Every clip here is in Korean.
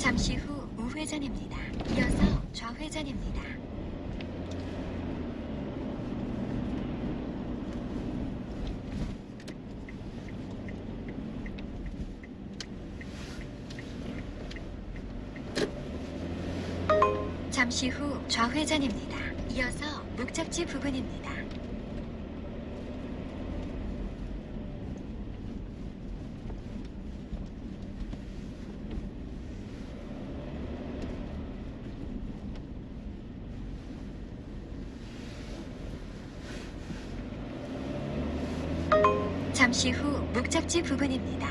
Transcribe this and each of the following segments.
잠시 후 우회전입니다. 이어서 좌회전입니다. 잠시 후 좌회전입니다. 이어서 목적지 부근입니다. 잠시 후 목적지 부근입니다.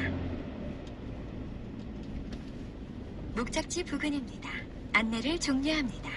목적지 부근입니다. 안내를 종료합니다.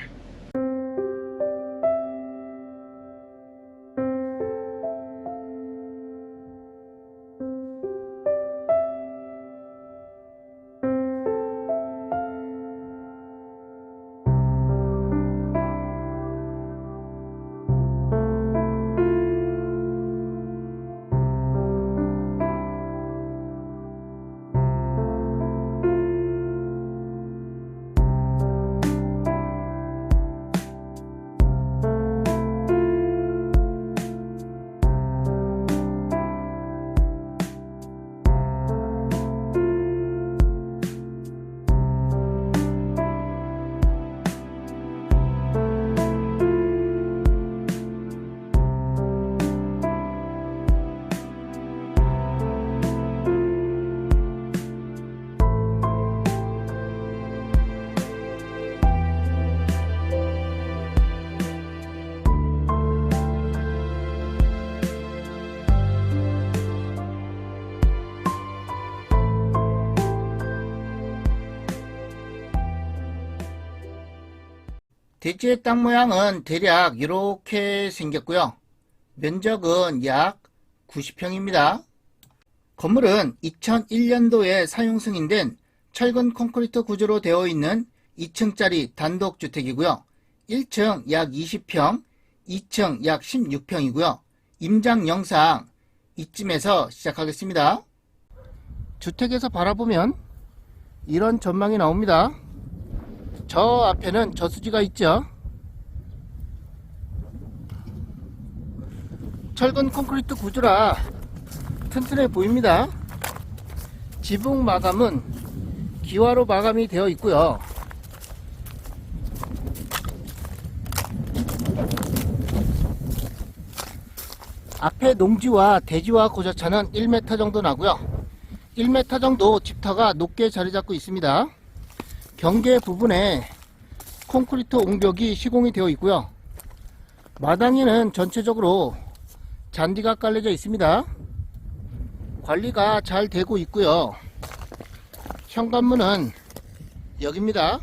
대지의 땅 모양은 대략 이렇게 생겼고요. 면적은 약 90평입니다. 건물은 2001년도에 사용 승인된 철근 콘크리트 구조로 되어 있는 2층짜리 단독주택이고요. 1층 약 20평, 2층 약 16평이고요. 임장 영상 이쯤에서 시작하겠습니다. 주택에서 바라보면 이런 전망이 나옵니다. 저 앞에는 저수지가 있죠. 철근 콘크리트 구조라 튼튼해 보입니다. 지붕 마감은 기와로 마감이 되어 있고요. 앞에 농지와 대지와 고저차는 1m 정도 나고요. 1m 정도 집터가 높게 자리 잡고 있습니다. 경계 부분에 콘크리트 옹벽이 시공이 되어 있고요. 마당에는 전체적으로 잔디가 깔려져 있습니다. 관리가 잘 되고 있고요. 현관문은 여기입니다.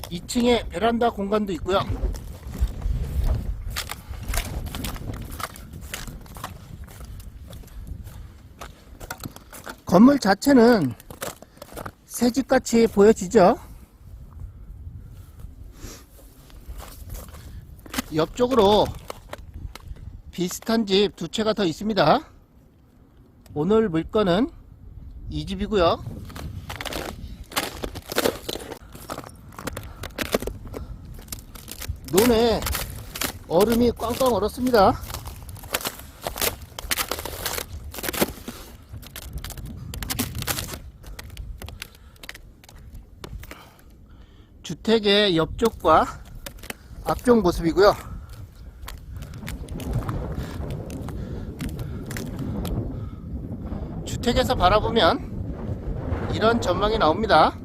2층에 베란다 공간도 있고요. 건물 자체는 새집같이 보여지죠. 옆쪽으로 비슷한 집 두 채가 더 있습니다. 오늘 물건은 이 집이고요. 논에 얼음이 꽝꽝 얼었습니다. 주택의 옆쪽과 앞쪽 모습이고요. 주택에서 바라보면 이런 전망이 나옵니다.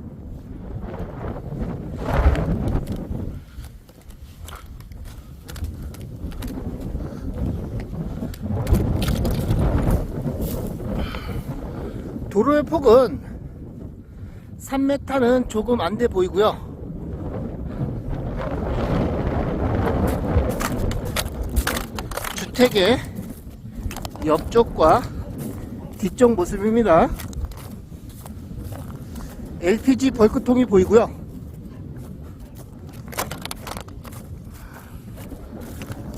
도로의 폭은 3m는 조금 안 돼 보이고요. 주택의 옆쪽과 뒤쪽 모습입니다. LPG 벌크통이 보이고요.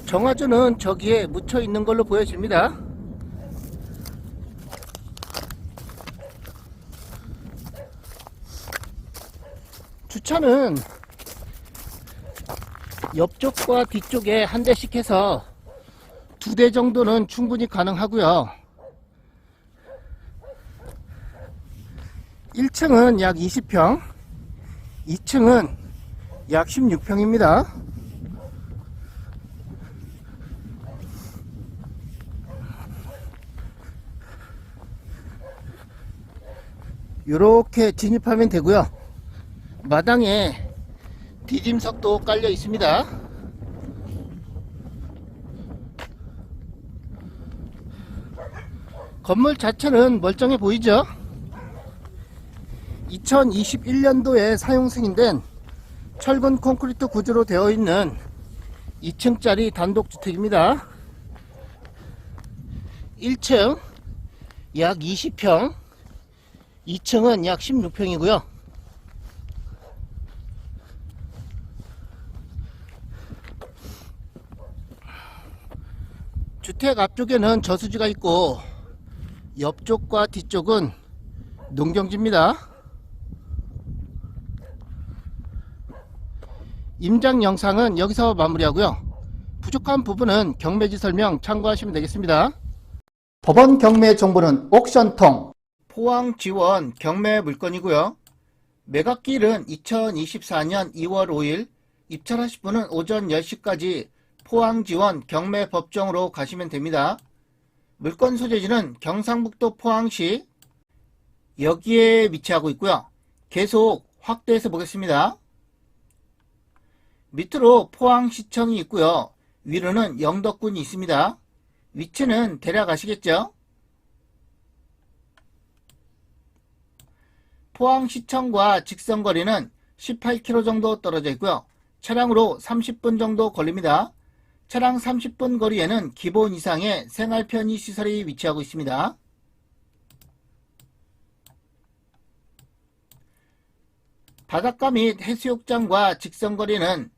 정화조는 저기에 묻혀 있는 걸로 보여집니다. 주차는 옆쪽과 뒤쪽에 한 대씩 해서 2대 정도는 충분히 가능하고요. 1층은 약 20평, 2층은 약 16평입니다. 이렇게 진입하면 되고요. 마당에 디딤석도 깔려 있습니다. 건물 자체는 멀쩡해 보이죠? 2021년도에 사용 승인된 철근 콘크리트 구조로 되어 있는 2층짜리 단독주택입니다. 1층 약 20평, 2층은 약 16평이고요. 주택 앞쪽에는 저수지가 있고 옆쪽과 뒤쪽은 농경지입니다. 임장 영상은 여기서 마무리하고요. 부족한 부분은 경매지 설명 참고하시면 되겠습니다. 법원 경매 정보는 옥션통 포항 지원 경매 물건이고요. 매각기일은 2024년 2월 5일, 입찰하실 분은 오전 10시까지 포항 지원 경매 법정으로 가시면 됩니다. 물건 소재지는 경상북도 포항시, 여기에 위치하고 있고요. 계속 확대해서 보겠습니다. 밑으로 포항시청이 있고요. 위로는 영덕군이 있습니다. 위치는 대략 아시겠죠? 포항시청과 직선거리는 18km 정도 떨어져 있고요. 차량으로 30분 정도 걸립니다. 차량 30분 거리에는 기본 이상의 생활 편의 시설이 위치하고 있습니다. 바닷가 및 해수욕장과 직선거리는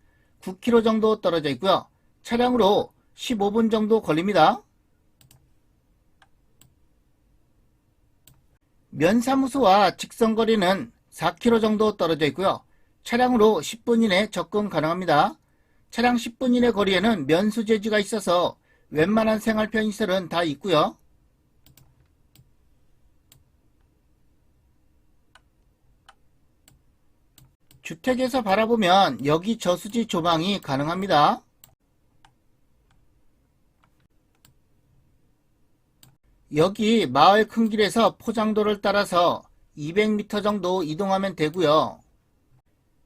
9km 정도 떨어져 있고요. 차량으로 15분 정도 걸립니다. 면사무소와 직선거리는 4km 정도 떨어져 있고요. 차량으로 10분 이내 접근 가능합니다. 차량 10분 이내 거리에는 면수재지가 있어서 웬만한 생활 편의시설은 다 있고요. 주택에서 바라보면 여기 저수지 조망이 가능합니다. 여기 마을 큰 길에서 포장도를 따라서 200m 정도 이동하면 되고요.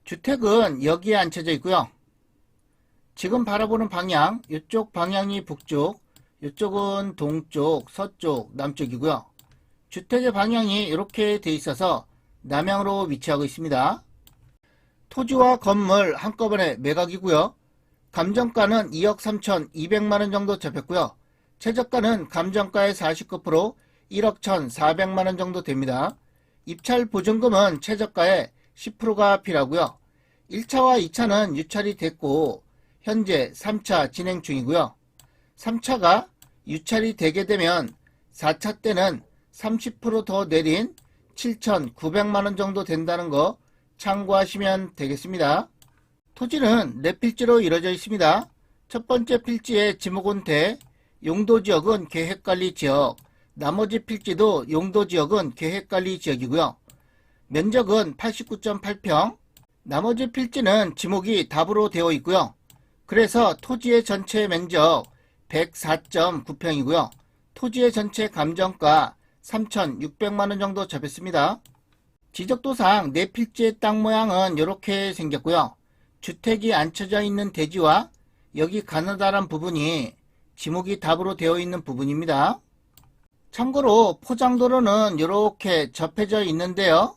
주택은 여기에 앉혀져 있고요. 지금 바라보는 방향, 이쪽 방향이 북쪽, 이쪽은 동쪽, 서쪽, 남쪽이고요. 주택의 방향이 이렇게 돼 있어서 남향으로 위치하고 있습니다. 토지와 건물 한꺼번에 매각이고요. 감정가는 2억 3,200만원 정도 잡혔고요. 최저가는 감정가의 49% 1억 1,400만원 정도 됩니다. 입찰 보증금은 최저가의 10%가 필요하고요. 1차와 2차는 유찰이 됐고 현재 3차 진행 중이고요. 3차가 유찰이 되게 되면 4차 때는 30% 더 내린 7,900만원 정도 된다는 거 참고하시면 되겠습니다. 토지는 4필지로 이루어져 있습니다. 첫 번째 필지의 지목은 대, 용도지역은 계획관리지역, 나머지 필지도 용도지역은 계획관리지역이고요. 면적은 89.8평, 나머지 필지는 지목이 답으로 되어 있고요. 그래서 토지의 전체 면적 104.9평이고요. 토지의 전체 감정가 3,600만원 정도 잡혔습니다. 지적도상 4필지의 땅 모양은 이렇게 생겼고요. 주택이 앉혀져 있는 대지와 여기 가느다란 부분이 지목이 답으로 되어 있는 부분입니다. 참고로 포장도로는 이렇게 접해져 있는데요.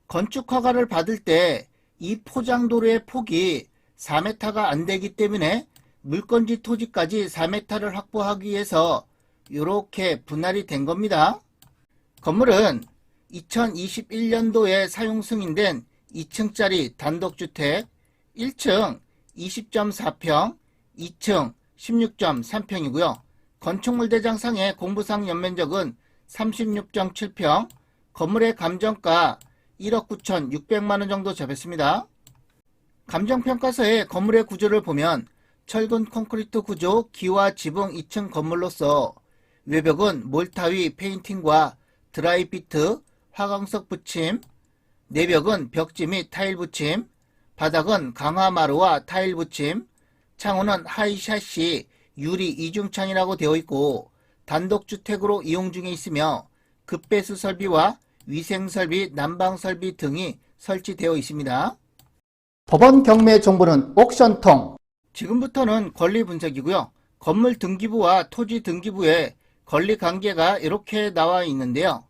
건축허가를 받을 때 이 포장도로의 폭이 4m가 안 되기 때문에 물건지 토지까지 4m를 확보하기 위해서 이렇게 분할이 된 겁니다. 건물은 2021년도에 사용 승인된 2층짜리 단독주택, 1층 20.4평, 2층 16.3평이고요. 건축물 대장상의 공부상 연면적은 36.7평, 건물의 감정가 1억 9,600만원 정도 잡혔습니다. 감정평가서의 건물의 구조를 보면 철근 콘크리트 구조 기와 지붕 2층 건물로서 외벽은 몰타위 페인팅과 드라이피트, 화강석 붙임, 내벽은 벽지 및 타일 붙임, 바닥은 강화마루와 타일 붙임, 창호는 하이샤시 유리 이중창이라고 되어 있고 단독주택으로 이용 중에 있으며 급배수 설비와 위생설비, 난방설비 등이 설치되어 있습니다. 법원 경매 정보는 옥션통. 지금부터는 권리 분석이고요. 건물 등기부와 토지 등기부에 권리 관계가 이렇게 나와 있는데요.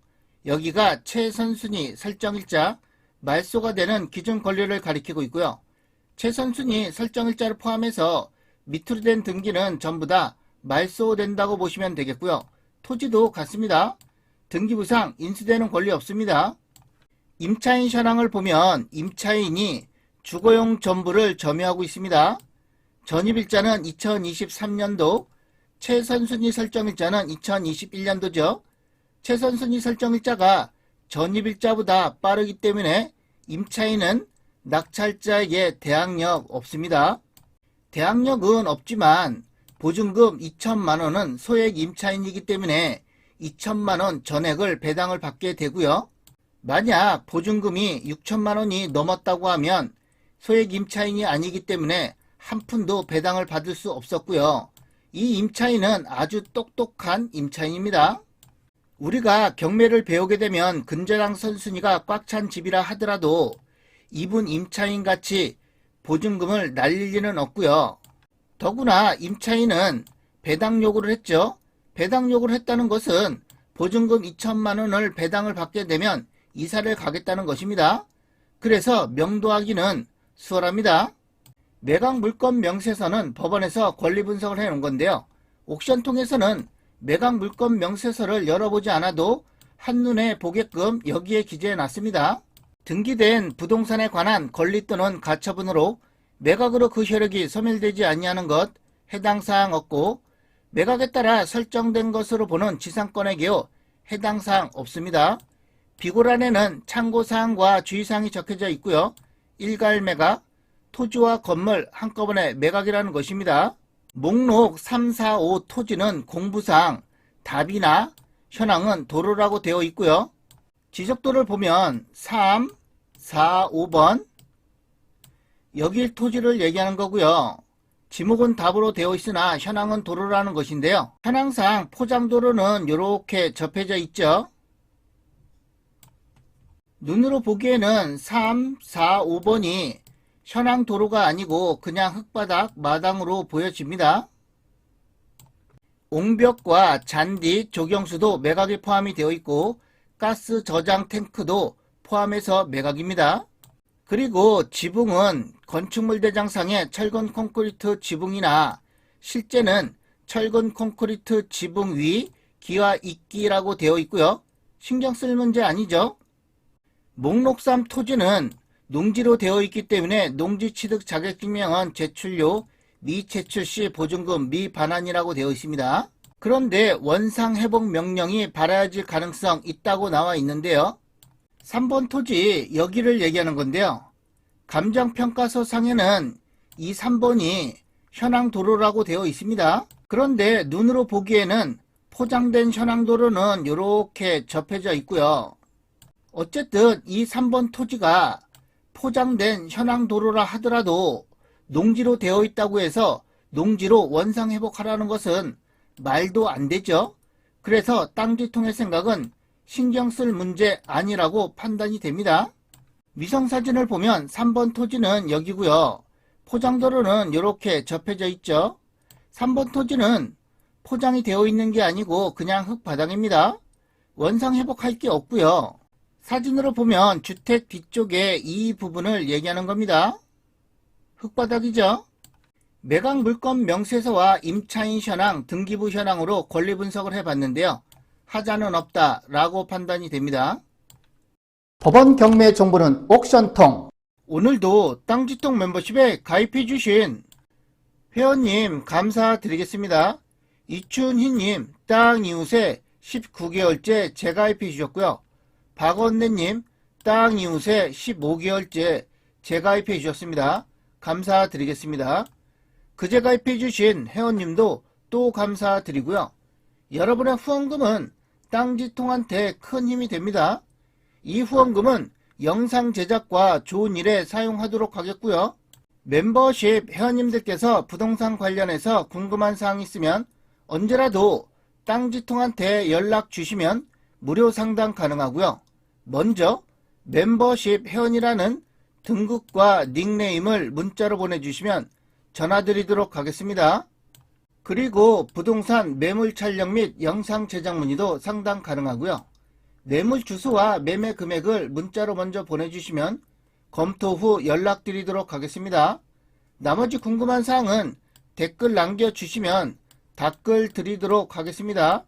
여기가 최선순위 설정일자, 말소가 되는 기준 권리를 가리키고 있고요. 최선순위 설정일자를 포함해서 밑으로 된 등기는 전부 다 말소된다고 보시면 되겠고요. 토지도 같습니다. 등기부상 인수되는 권리 없습니다. 임차인 현황을 보면 임차인이 주거용 전부를 점유하고 있습니다. 전입일자는 2023년도, 최선순위 설정일자는 2021년도죠. 최선순위 설정일자가 전입일자보다 빠르기 때문에 임차인은 낙찰자에게 대항력 없습니다. 대항력은 없지만 보증금 2천만원은 소액 임차인이기 때문에 2천만원 전액을 배당을 받게 되고요. 만약 보증금이 6천만원이 넘었다고 하면 소액 임차인이 아니기 때문에 한 푼도 배당을 받을 수 없었고요. 이 임차인은 아주 똑똑한 임차인입니다. 우리가 경매를 배우게 되면 근저당 선순위가 꽉 찬 집이라 하더라도 이분 임차인같이 보증금을 날릴 리는 없고요. 더구나 임차인은 배당 요구를 했죠. 배당 요구를 했다는 것은 보증금 2천만원을 배당을 받게 되면 이사를 가겠다는 것입니다. 그래서 명도하기는 수월합니다. 매각 물건 명세서는 법원에서 권리 분석을 해놓은 건데요. 옥션통에서는 매각 물건 명세서를 열어보지 않아도 한눈에 보게끔 여기에 기재해 놨습니다. 등기된 부동산에 관한 권리 또는 가처분으로 매각으로 그 효력이 소멸되지 아니하는 것, 해당 사항 없고 매각에 따라 설정된 것으로 보는 지상권의 경우 해당 사항 없습니다. 비고란에는 참고사항과 주의사항이 적혀져 있고요. 일괄 매각, 토지와 건물 한꺼번에 매각이라는 것입니다. 목록 3, 4, 5 토지는 공부상 답이나 현황은 도로라고 되어 있고요. 지적도를 보면 3, 4, 5번 여길 토지를 얘기하는 거고요. 지목은 답으로 되어 있으나 현황은 도로라는 것인데요. 현황상 포장도로는 이렇게 접해져 있죠. 눈으로 보기에는 3, 4, 5번이 현황 도로가 아니고 그냥 흙바닥 마당으로 보여집니다. 옹벽과 잔디, 조경수도 매각에 포함이 되어 있고 가스 저장 탱크도 포함해서 매각입니다. 그리고 지붕은 건축물 대장상의 철근 콘크리트 지붕이나 실제는 철근 콘크리트 지붕 위 기와 이끼라고 되어 있고요. 신경 쓸 문제 아니죠. 목록 3 토지는 농지로 되어 있기 때문에 농지취득 자격증명은 제출료, 미제출 시 보증금 미반환이라고 되어 있습니다. 그런데 원상회복 명령이 발하질 가능성 있다고 나와 있는데요. 3번 토지 여기를 얘기하는 건데요. 감정평가서 상에는 이 3번이 현황도로라고 되어 있습니다. 그런데 눈으로 보기에는 포장된 현황도로는 이렇게 접해져 있고요. 어쨌든 이 3번 토지가 포장된 현황도로라 하더라도 농지로 되어 있다고 해서 농지로 원상회복하라는 것은 말도 안 되죠. 그래서 땅지통의 생각은 신경 쓸 문제 아니라고 판단이 됩니다. 위성사진을 보면 3번 토지는 여기고요. 포장도로는 이렇게 접해져 있죠. 3번 토지는 포장이 되어 있는 게 아니고 그냥 흙바닥입니다. 원상회복할 게 없고요. 사진으로 보면 주택 뒤쪽에 이 부분을 얘기하는 겁니다. 흙바닥이죠. 매각 물건 명세서와 임차인 현황, 등기부 현황으로 권리 분석을 해봤는데요. 하자는 없다 라고 판단이 됩니다. 법원 경매 정보는 옥션통. 오늘도 땅지통 멤버십에 가입해 주신 회원님 감사드리겠습니다. 이춘희님 땅 이웃에 19개월째 재가입해 주셨고요. 박원래님 땅 이웃에 15개월째 재가입해 주셨습니다. 감사드리겠습니다. 그 재가입해 주신 회원님도 또 감사드리고요. 여러분의 후원금은 땅지통한테 큰 힘이 됩니다. 이 후원금은 영상 제작과 좋은 일에 사용하도록 하겠고요. 멤버십 회원님들께서 부동산 관련해서 궁금한 사항 있으면 언제라도 땅지통한테 연락 주시면 무료 상담 가능하고요. 먼저 멤버십 회원이라는 등급과 닉네임을 문자로 보내주시면 전화드리도록 하겠습니다. 그리고 부동산 매물 촬영 및 영상 제작 문의도 상담 가능하고요. 매물 주소와 매매 금액을 문자로 먼저 보내주시면 검토 후 연락드리도록 하겠습니다. 나머지 궁금한 사항은 댓글 남겨주시면 답글 드리도록 하겠습니다.